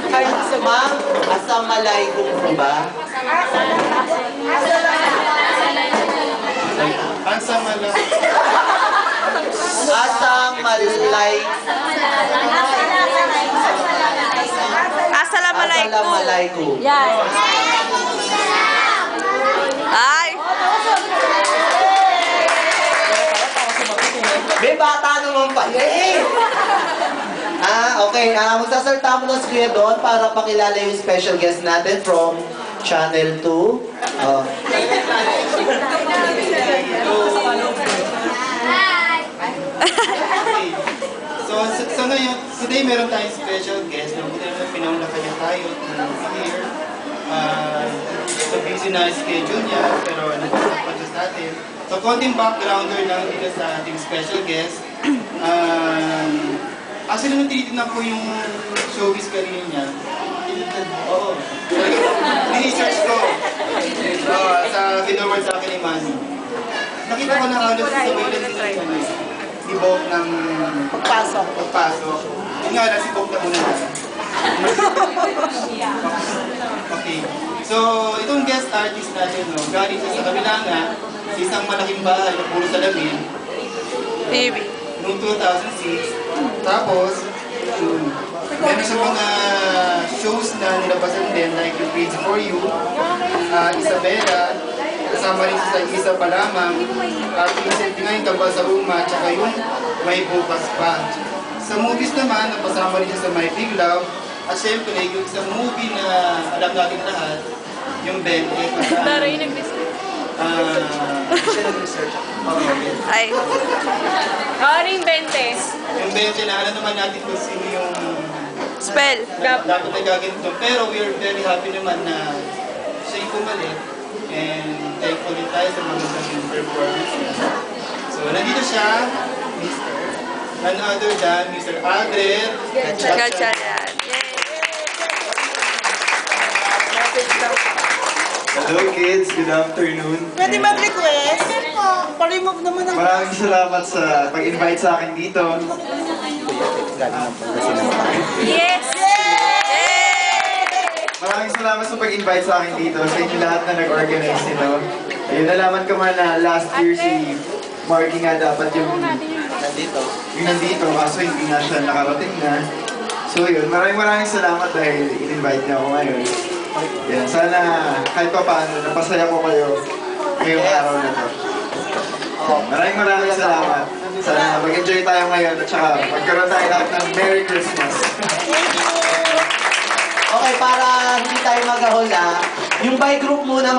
Ay, ma'am, assalamualaikum po ba? Assalamualaikum. Yes. Ay. May bata naman pala eh. Okay. Magsasalta mo na si Kuya doon para pakilala yung special guest natin from Channel 2. So ngayon, today meron tayong special guest na pinauna kanya tayo here. So busy na schedule niya, pero nagpapagpas natin. So konting backgrounder lang dito sa ating special guest. Actually, nung tinitignan ko yung showbiz career niya, oo. Research ko. Sa kinoward sa akin ni Manny. Nakita ko na halos sa way si Bob ng pagpasok. Yung nga lang, si Bob na muna natin. Okay. So, itong guest artist natin, no, galing sa Kabilanga, sa isang malaking bahay na puro salamin. TV. Noong 2006. Tapos, meron sa mga shows na nilabasan din, like yung Page for You, Isabela, kasama rin sa Isa pa lamang, at recently nga yung Kabal sa Uma, tsaka yung May Bukas Pa. Sa movies naman, napasama rin siya sa My Big Love, at syempre yung sa movie na alam natin lahat, yung Ben. Pero yung nag-research. Siya nag-research. Ay. Ano yung 20? Yung Ben, na alam naman natin kung sino yung Spell. dapat na gaganito. Pero we are very happy naman na siya yung bumalik. And thankful din tayo sa mga naging performance niya. So, nandito siya, Mr. None other than Mr. Aldred Gatchalian. Hello kids, good afternoon. Pwede mag-request? Pa-remove naman ang... Maraming salamat sa pag-invite sa akin dito. Yes! Maraming salamat sa pag-invite sa akin dito, sa inyo lahat na nag-organize nito. Ayun, nalaman ko man na last year si Marky nga dapat yung nandito, kaso hindi nga siya nakarating na. So yun, maraming salamat dahil in-invite niya ako ngayon. Yan, sana kahit pa paano, napasaya ko kayo ngayong araw na to. Maraming salamat. Sana mag-enjoy tayo ngayon at saka magkaroon tayo lahat ng Merry Christmas. Okay, para hindi tayo maghahula, yung by group muna